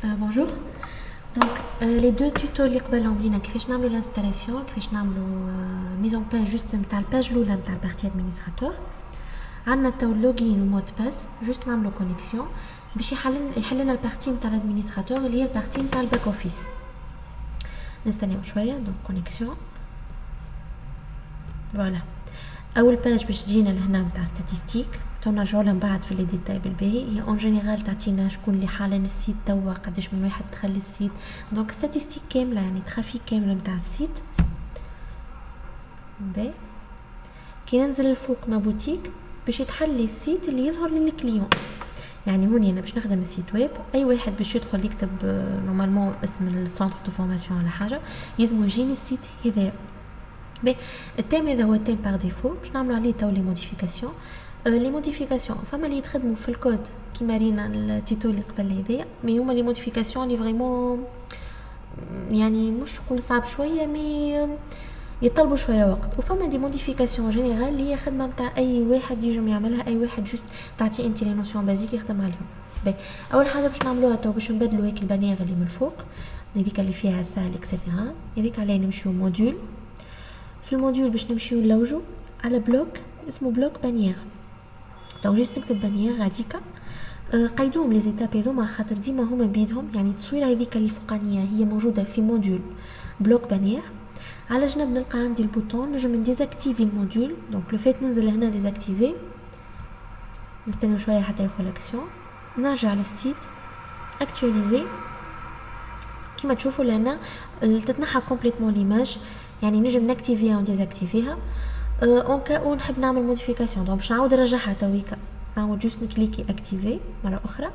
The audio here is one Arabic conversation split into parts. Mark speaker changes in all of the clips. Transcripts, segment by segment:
Speaker 1: Bonjour. Donc les deux tutos اللي قبلهم لينا كيفاش نعملوا الانستالاسيون كيفاش نعملوا ميز اون باج جوست نتاع الباج الاولى نتاع البارتي ادمينستراتور. عندنا تو لوغين ومود باس جوست نعملوا كونيكسيون باش يحل لنا البارتي نتاع الادمينستراتور اللي هي البارتي نتاع الباك اوفيس. نستناو شويه دونك كونيكسيون. فوالا اول باج باش تجينا لهنا نتاع ستاتستيك تو نرجعوا لها من بعد في لي ديتاي بالباهي. هي اون جينيرال تعطينا شكون اللي حالا السيت توا قداش من واحد دخل السيت دونك ستاتستيك كامله يعني ترافيك كامله نتاع السيت. باهي كي ننزل الفوق ما بوتيك باش يتحل لي السيت اللي يظهر للكليون. يعني هوني انا باش نخدم السيت ويب اي واحد باش يدخل يكتب نورمالمون اسم السونتر دو فورماسيون ولا حاجه يلزم يجيني السيت هذا. باهي التيم هذا هو التيم بار ديفو باش نعملوا عليه تو لي موديفيكاسيون. لي موديفيكاسيون فما اللي يتخدموا في الكود كيما رينا التيتو اللي قبل هذايا مي هما لي موديفيكاسيون اللي فريمون يعني مش نقول صعب شويه مي يطلبوا شويه وقت. وفما دي موديفيكاسيون جينيرال اللي هي خدمه نتاع اي واحد يجم يعملها اي واحد جوست تعطي انت لي نوسيون بازيك يخدم عليهم. باهي اول حاجه باش نعملوها تو باش نبدلوا هيك البانير اللي من الفوق هذيك اللي فيها سال اكسيتيرا هذيك عليه نمشيو موديول. في الموديول باش نمشيو نلوجو على بلوك اسمه بلوك بانير. لو جيت نكتب بانير غاديكا قيدوهم لي زيتاب هذوما خاطر ديما هما بيدهم يعني التصويره هذيك الفوقانيه هي موجوده في موديول بلوك بانير. على جنب نلقى عندي البوطون نجم نديزاكتيفي الموديول دونك لو فات ننزل هنا ديزاكتيفي نستنى شويه حتى يدخل اكسيون نرجع للسيت اكتواليزي كيما تشوفوا لهنا تتنحى كومبليتمون ليماج يعني نجم نكتيفيها ونديزاكتيفيها اون كا نحب نعمل موديفيكاسيون دونك باش نعاود نرجعها تويكا نعاود جوست نكليكي اكتيفي مره اخرى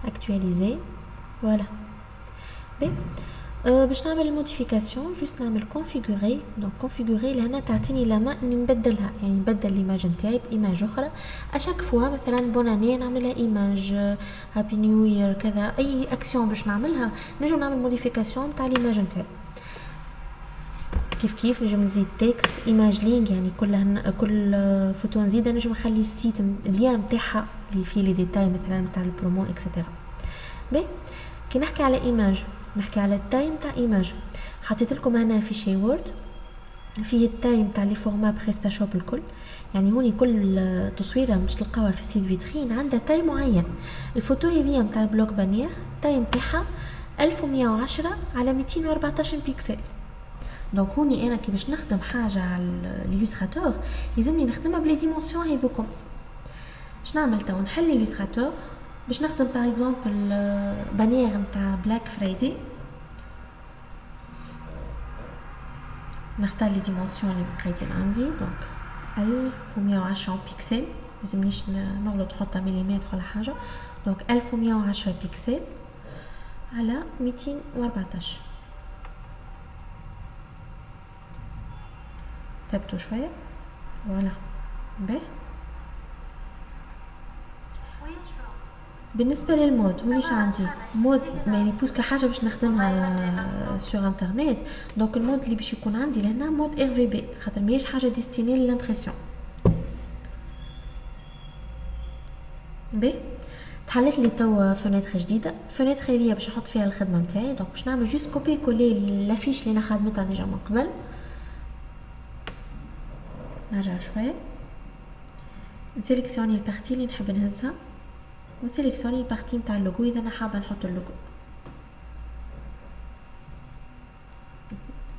Speaker 1: اكتواليزي فوالا. بي باش نعمل الموديفيكاسيون جوست نعمل كونفيغوري دونك كونفيغوري لهنا تعطيني لا ما اني نبدلها يعني نبدل ليماج نتاعي بايماج اخرى اشاك فوا مثلا بوناني نعملها ايماج هابي نيو يير كذا اي اكسيون باش نعملها نجم نعمل موديفيكاسيون تاع ليماج نتاعي. كيف نجم نزيد تكست ايماج لينك يعني كل فوتو نزيدها نجم نخلي السيت اليا نتاعها اللي فيه لي ديتاي مثلا نتاع البرومو اكسيتيرا. بي كي نحكي على ايماج نحكي على التايم تاع ايماج حطيت لكم هنا في شي وورد فيه التايم تاع لي فورما بريستا شوب الكل يعني هوني كل تصويره مش تلقاوها في سيت فيترين عندها تايم معين. الفوتو هذه نتاع البلوك بانير تايم تاعها 1110 على 214 بيكسل دونك هوني انا كي باش نخدم حاجه على الإليستراتور لازمني نخدمها بلي ديمونسيون هذوكم. باش نعمل تو نحل الإليستراتور باش نخدم باغ اكزومبل بانير نتاع بلاك فرايدي نختار لي ديمونسيون اللي قايدين عندي دونك 1110 بيكسل لازمنيش نغلط نحطها مليمتر ولا حاجه دونك 1110 بيكسل على 214 ثبتوا شويه فوالا. باهي بالنسبه للمود هونيش عندي مود يعني بوسكا حاجه باش نخدمها سور انترنت دونك المود اللي باش يكون عندي لهنا مود ار في بي خاطر ماهيش حاجه ديستيني للامبرسيون. بي تحلت لي توا فونيتر جديده فونيتر هذه باش نحط فيها الخدمه نتاعي دونك باش نعمل جوست كوبي كولي لافيش اللي انا خدمتها ديجا من قبل. نرجع شويه نسيليكسيوني البارتي اللي نحب نهزها وسيليكسيوني البارتي نتاع اللوغو اذا انا حابه نحط اللوغو.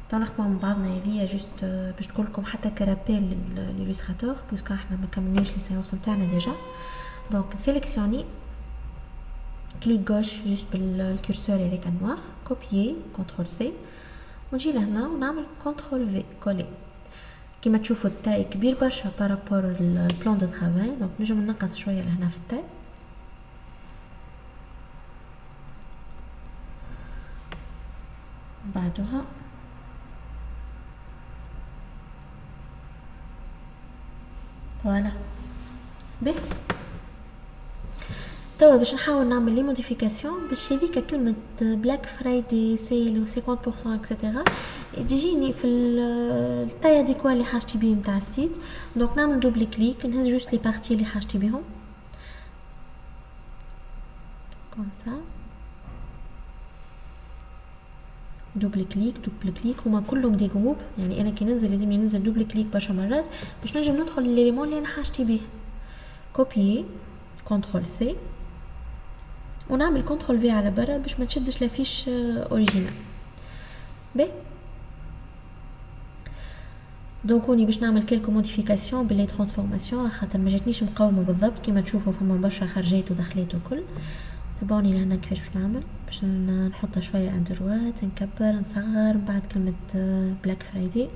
Speaker 1: تو نخدموا مع بعضنا هذيا جوست باش تقول لكم حتى كرابيل للإليستراتور باسكو احنا ما كملناش لي سيونس نتاعنا ديجا. دونك سيليكسيوني كليك غوش جوست بالكورسور هذاك النوار كوبيي كونترول سي ونجي لهنا ونعمل كونترول في كولي. كيما تشوفوا التاي كبير برشا بارابور البلان دو ترافاي دونك نجم ننقص شويه لهنا في التاي. بعدها فوالا. به توا باش نحاول نعمل لي موديفيكاسيون باش هذيك كلمه بلاك فرايدي سيل و 50% اكسيتيرا تجيني في التاي اديكوا اللي حاجتي بيه نتاع السيت دونك نعمل دوبل كليك نهز جوست لي بارتي اللي حاجتي بيهم كوم سا. دوبل كليك هما كلهم دي جروب، يعني انا كي ننزل لازم ينزل دوبل كليك برشا مرات باش نجم ندخل لليليمون اللي انا حاجتي بيه. كوبيي كنترول سي ونعمل كنترول في على برا باش ما تشدش لافيش اوريجينال. باهي دونك هوني باش نعمل كلكو موديفيكاسيون باللي ترانسفورماسيون خاطر ما جاتنيش مقاومه بالضبط كيما تشوفوا فما برشا خرجات ودخلات وكل. تبعوني لهنا كيفاش باش نعمل، باش نحطها شويه اندروات نكبر نصغر بعد كلمه بلاك فرايدي.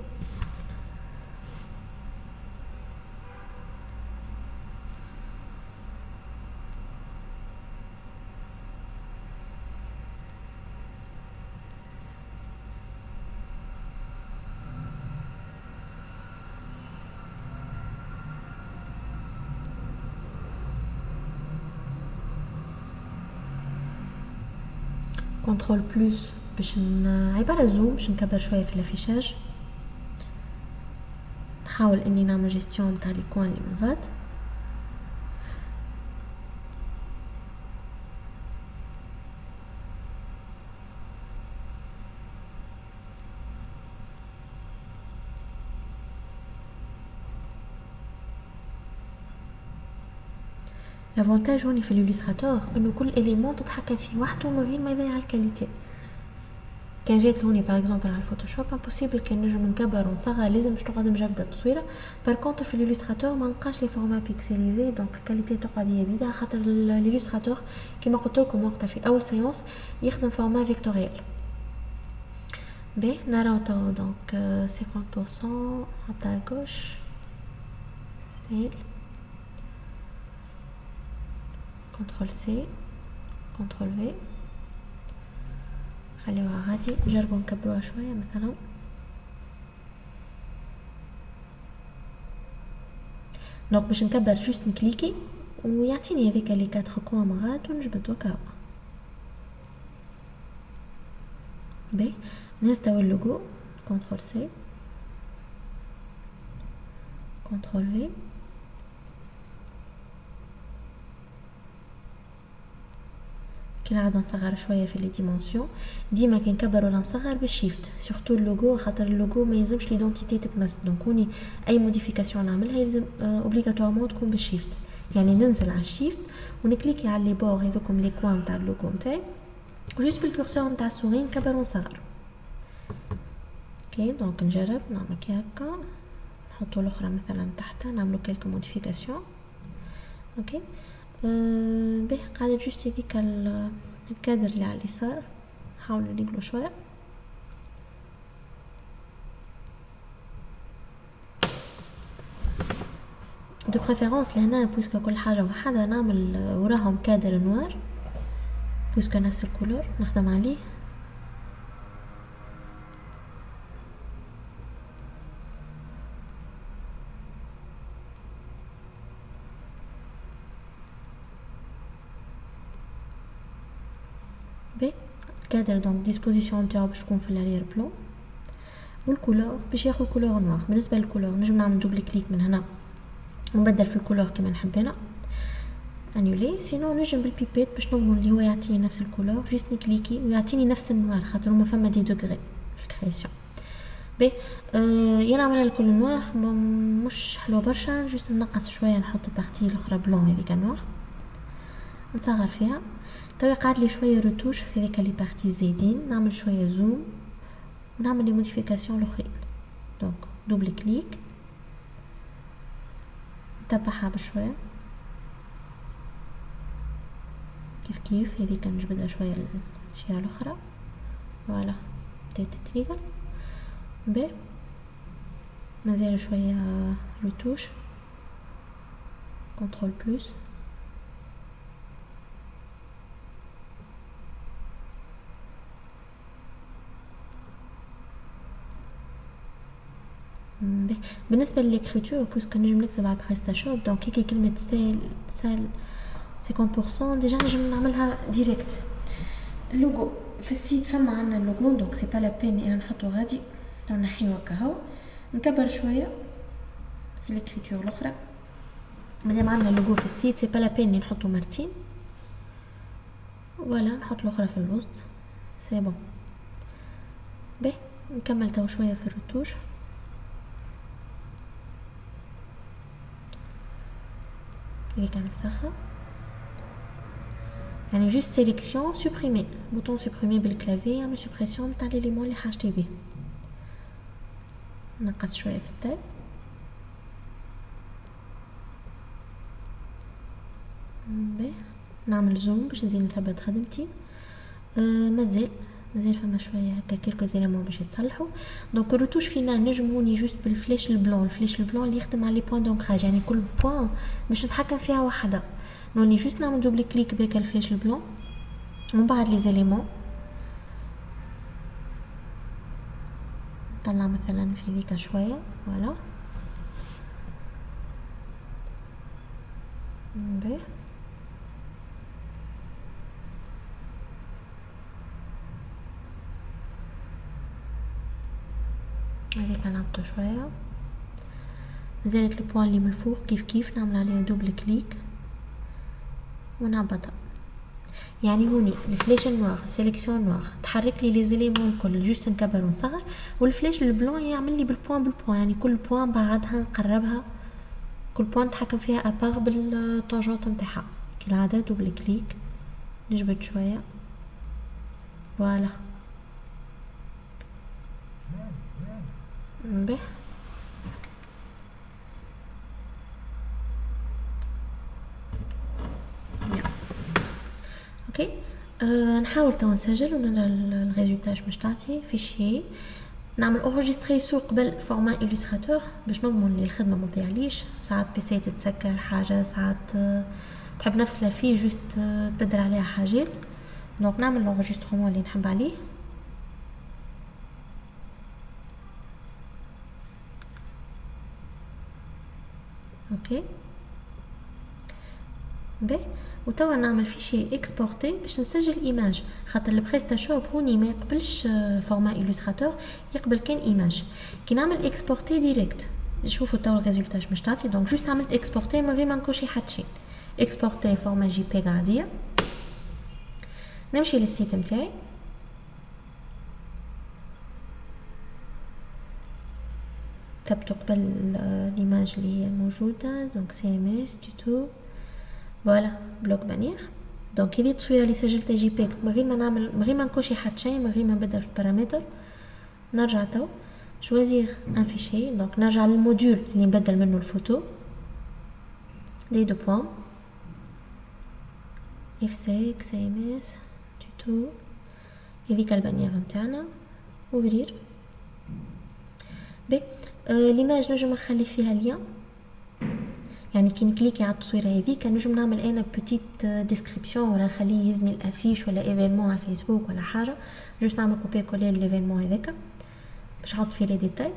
Speaker 1: كنترول بلس باش عباره زوم باش نكبر شويه في الافيشاج. نحاول اني نعمل جيستيون نتاع لي كوان اللي من غاد. لافونتاج هوني في الاليستراتور انه كل اليمون تتحكم فيه وحده من غير ما يضيع الكاليتي. كان جيت هوني باغ اكزومبل على الفوتوشوب امبوسيبل كان نجم نكبر ونصغر لازم باش تقعد مجبده التصويره. بار كونطر في الاليستراتور ما نلقاش لي فورما بيكسيليزي دونك الكاليتي تقعد هي بيدها خاطر الاليستراتور كيما قلت لكم وقتها في اول سيونس يخدم فورما فيكتوريال. باهي نراو تو دونك 50% حطها غوش سيل كنترول سي كنترول في خليوها غادي. نجربو نكبروها شويه مثلا. دونك باش نكبر جوست نكليكي ويعطيني هذيك لي 4 كوام غاد ونجبد وكاو. باهي نزداو اللوغو كنترول سي كنترول في كنعاد نصغر شويه في لي ديمونسيون. ديما كي نكبر ولا نصغر بالشيفت سورتو اللوغو خاطر اللوغو ما يلزمش ليدونتيتي تتمس. دونك هوني اي موديفيكاسيون نعملها يلزم اوبليغاتوارمون تكون بالشيفت، يعني ننزل على الشيفت ونكليكي على لي بور هذوكم لي كوان تاع اللوغو نتاعي وجوست بالكورسور نتاع السوري نكبر ونصغر. اوكي دونك نجرب نعمل كي هكا نحطو الاخرى مثلا تحتها نعملو كلكو موديفيكاسيون. اوكي باهي قاعده جوست هذيك الكادر اللي على اليسار نحاولوا نقلو شويه. دو بريفيرونس لهنا بويسكو كل حاجه وحده نعمل وراهم كادر نوار بويسكو نفس الكولور نخدم عليه. بي الكادر دونك ديسبوزيسيون نتاعو باش تكون في الاريير بلون والكولور باش ياخذ كولور نوار. بالنسبه للكولور نجم نعمل دوبل كليك من هنا ونبدل في الكولور كما نحب انا انولي. سينو نجم بالبيبيت باش نضمن اللي هو يعطيني نفس الكولور جيست نكليكي ويعطيني نفس النوار خاطر هما فما دي دوغري في الكرياسيون. بي ينعمل الكل نوار مش حلو برشا جيست نقص شويه نحط البارتي الاخرى بلون هذيك نوار نصغر فيها. تو قاعد لي شويه روتوش في ذيك لي بارتي زايدين نعمل شويه زوم ونعمل لي موديفيكاسيون الاخرين. دونك دوبل كليك نتبعها بشويه كيف هذيك نجبدها شويه الشيره الاخرى فوالا بدات تتريقل. بي مازال شويه روتوش كنترول بلس بالنسبه للكريتور بويسكو نجم نكتب على بريستاشوب دونك هيك كلمه سال 50% ديجا نجم نعملها ديريكت. اللوغو في السيت فما عندنا اللوغو دونك سي با لا بين انا نحطو غادي نحيو هكا هو نكبر شويه في الكريتور الاخرى. مادام عندنا اللوغو في السيت سي با لا بين نحطو مرتين ولا نحط الاخرى في الوسط سي بون. باهي نكمل تو شويه في الرتوش. هذيك نفسخها يعني جوست سيليكسيون سوبريمي، بوطون سوبريمي بالكلافي يعمل سوبريسيون نتاع ليليمون اللي حاجتي بيه. نقص شويه في التاي. باهي نعمل زوم باش نزيد نثبت خدمتي. مازال فما شويه هكا كيلكو زيليمون باش يتصلحوا. دونك الروتوش فينا نجموني جوست بالفلاش البلون، الفلاش البلون اللي يخدم على لي بوين دونكراج، يعني كل بوين باش نتحكم فيها وحده. نولي جوست نعمل دوبل كليك بهاك الفلاش البلون ومن بعد لي زيليمون نطلع مثلا في ذيك شويه. فوالا باهي هذيك نهبطو شويه. زادت البوان اللي من الفوق كيف نعمل عليها دوبل كليك ونهبطها. يعني هوني الفلاش النوار سيليكسيون نوار تحرك لي لي زيليمون الكل، جوست نكبر ونصغر، والفلاش البلون يعمل لي بالبوان يعني كل بوان بعدها نقربها، كل بوان نتحكم فيها ابار بالطونجونط نتاعها. كالعاده دوبل كليك نجبد شويه. فوالا به اوكي. نحاول تو نسجل ونرى الريزولتاج باش تعطي فيشي. نعمل اونجستري سو قبل فورما إليستراتور باش نضمن لي الخدمه ما تضيعليش. ساعات بيسي تتسكر حاجه، ساعات تحب نفس لافي جوست تبدل عليها حاجات. دونك نعمل لونجسترومون اللي نحب عليه. اوكي باهي. وتوا نعمل فيشي اكسبورتي باش نسجل ايماج، خاطر البريستا شوب هوني ما يقبلش فورما إليستراتور، يقبل كان ايماج. كي نعمل اكسبورتي ديريكت نشوفوا توا الريزولتاج باش تعطي. دونك جوست عملت اكسبورتي من غير ما نكوشي حتى شيء. اكسبورتي فورما جي بي عاديه. نمشي للسيت نتاعي، ثبتوا قبل الايماج اللي هي موجوده. دونك سي ام اس توتو فوالا بلوك بانير. دونك هذه التصويره اللي سجلتها جي بي من غير ما نكوشي حتى شيء، من غير ما نبدل في البارامتر. نرجع تو شوازير ان فيشي. دونك نرجع للموديول اللي نبدل منه الفوتو. لي دو بوين اف 6 سي ام اس توتو، هذيك البانير نتاعنا وفرير. بي ليماج نجم نخلي فيها ليان، يعني كي نكليكي على التصويره هذيك نجم نعمل انا بوتيت ديسكريبسيون ولا نخليه يزني الافيش ولا ايفينمون على الفيسبوك ولا حاجه. جوست نعمل كوبي كولي ليفينمون هذاك باش نحط فيه لي ديتاي.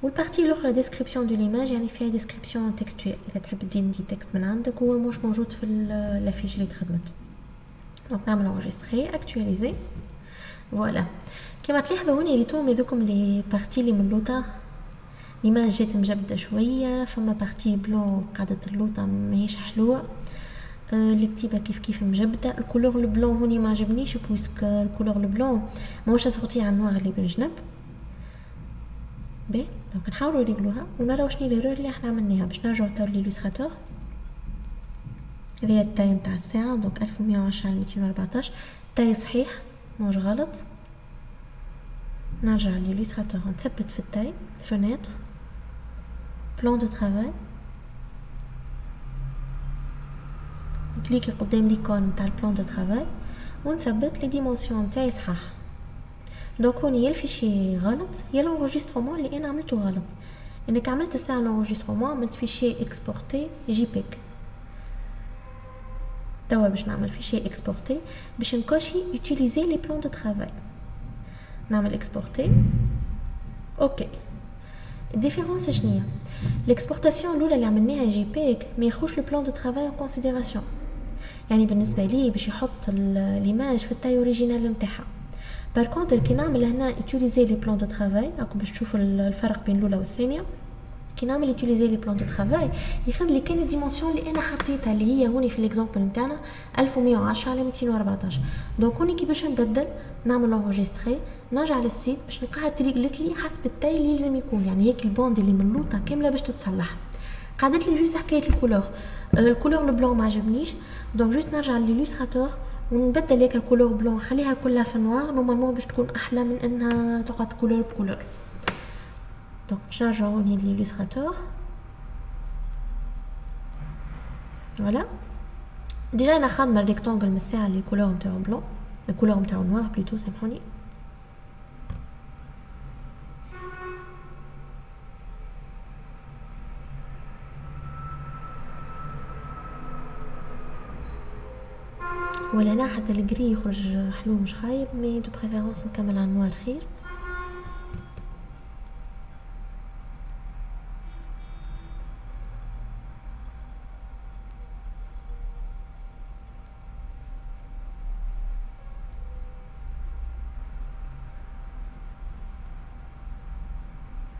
Speaker 1: والبارتي الاخرى ديسكريبسيون دو ليماج يعني فيها ديسكريبسيون تكستويل، اذا تحب تزيد دي تكست من عندك هو مش موجود في الافيش اللي تخدمت. دونك نعمل انجستري اكtualiser. فوالا كما تلاحظوا هوني ريتوم هذوكم لي بارتي اللي من اللوطه ليماج جات مجبده شويه، فما بارتي بلون قاعده اللوطه ماهيش حلوه. الكتيبه كيف مجبده. الكولور البلون هوني ما عجبنيش بويسك الكولور البلون ماهوش اسورتي على النوار اللي بالجنب. باهي دونك نحاولوا نريغلوها ونراو شنو ليرور اللي احنا عملناها باش نرجعوا تو للإليستراتور. هذه التايم تاع الساعه دونك 1110 على 214 تاي صحيح ماهوش غلط. نرجع للإليستراتور نثبت في التاي فونيتر بلان دو ترافاي، نكليكي قدام ليكون تاع البلان دو ترافاي ونثبت لي ديمونسيون تاعي صحاح. دونك هوني يا الفيشي غلط يا لونجسترومون اللي انا عملته غلط. انك عملت الساعه لونجسترومون عملت فيشي اكسبورتي جي بيك. توا باش نعمل فيشي اكسبورتي باش نكوشي يوتيليزي لي بلان دو ترافاي. نعمل اكسبورتي. اوكي الديفيرونس شنو هي؟ الاكسبورتاسيون الاولى اللي عملناها جي بيك ما ياخوش لو بلان دو ترافاي ان كونسيديراسيون. يعني بالنسبه لي باش يحط ليماج في التاي اوريجينال نتاعها. بار كونتر كي نعمل هنا يوتيليزي لي بلان دو ترافاي راكم باش تشوفوا الفرق بين الاولى والثانيه. كي كي نعمل يوتيليزي لي بلان دو ترافاي ياخذ لي كان الديمونسيون اللي انا حطيتها اللي هي هوني في الاكزامبل نتاعنا 1110 على 214. دونك هوني كي باش نبدل نعمل انغيستري نرجع للسيت باش نلقاها تريغلت لي حسب التاي اللي يلزم يكون، يعني هيك البوند اللي من اللوطه كامله باش تتصلح. قعدت لي جوست حكايه الكولور، الكولور البلون ما عجبنيش، دونك جوست نرجع للإليستراتور ونبدل هيك الكولور بلون نخليها كلها في النوار، نورمالمون باش تكون احلى من انها تقعد كولور بكولور. دونك باش نرجعو هوني للإليستراتور. فوالا ديجا انا خادمه الريكتونغل من الساعه اللي الكولور نتاعو بلون، الكولور نتاعو نوار بليتو سامحوني. ولا انا حتى الجري يخرج حلو مش خايب، مي دو بريفيرونس نكمل على النوار خير.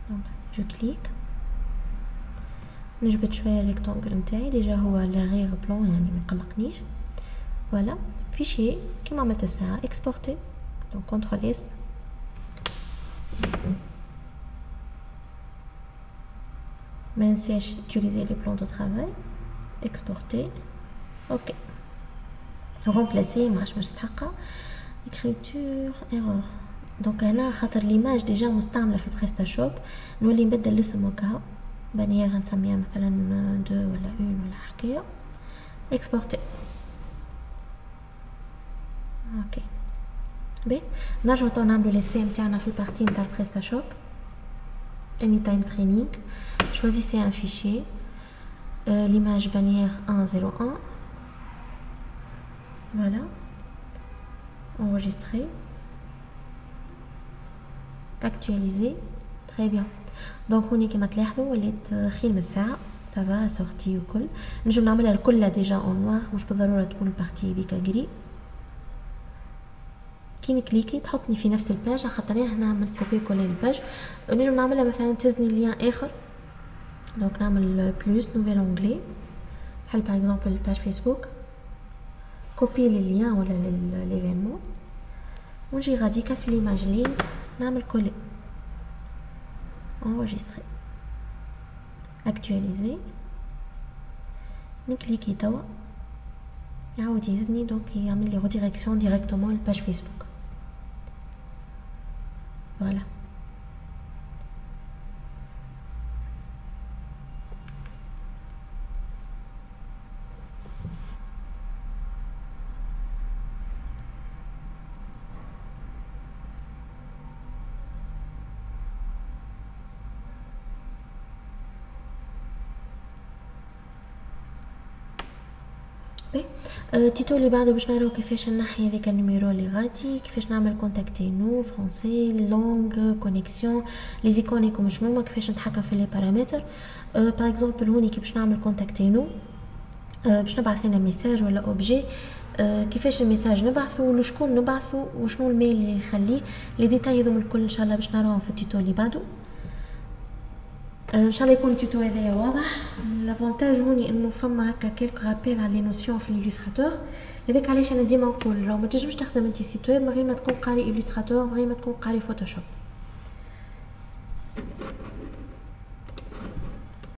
Speaker 1: دونك جو كليك نجبد شويه الريكتونغل نتاعي، ديجا هو لغير بلون يعني ما يقلقنيش. فوالا فيشي كيما عملت الساعه اكسبورتي، دونك كونترول اس ما ننساش utiliser les plans de travail exporter. اوكي remplacer ما عادش مستحقه écriture erreur. دونك هنا خاطر ليماج ديجا مستعمله في البريستا شوب نولي نبدل الاسم وكاو بانيير نسميها مثلا 2 ولا 1 ولا حكايه اكسبورتي. اوكي بي نرجعو تو نعملو لي سي نتاعنا في البارتي نتاع البريستا شوب. اني تايم ترينينغ choisissez un fichier, l'image bannière 101, voilà, enregistrer, actualiser, très bien. donc هوني كما تلاحظوا وليت خير من الساعه سافا سورتي وكل. نجم نعملها الكل ديجا اون نوار، مش بالضروره تكون البارتي هذيك غري. كي نكليكي تحطني في نفس الباج، خاطر هنا عملت كوبي كولي الباج. نجم نعملها مثلا تهزني ليان اخر، دونك نعمل بلوس نوفيل اونغلي بحال باغ اكزومبل الباج فيسبوك، كوبي للليان ولا ليفينمون، ونجي غاديكا في ليماج لينك نعمل كولي انريجستري اكtualiser، نكليكي توا يعاود يزيدني، دونك يعمل لي ريديريكسيون ديريكتومون للباج فيسبوك. فوالا تيتو اللي بعده باش نراو كيفاش نحي هذاك النيميرو اللي غادي، كيفاش نعمل كونتاكتي نو فرونسي لونغ كونيكسيون لي زيكونيكم شنو كيفاش نتحكم في لي بارامتر. باغ اكزومبل هوني كي باش نعمل كونتاكتي نو باش نبعث لنا ميساج ولا اوبجي، كيفاش الميساج نبعثو لشكون نبعثو وشنو الميل اللي نخليه، لي ديتاي هذوما الكل ان شاء الله باش نراهم في التيتو اللي بعده. ان شاء الله يكون التيتو هذايا واضح. لافونتاج هوني انه فما هكا كيلك رابيل على لي نوسيون في الإليستراتور، هذاك علاش انا ديما نقول لو ما تنجمش تخدم انت سيت ويب من غير ما تكون قاري إليستراتور، من غير ما تكون قاري فوتوشوب.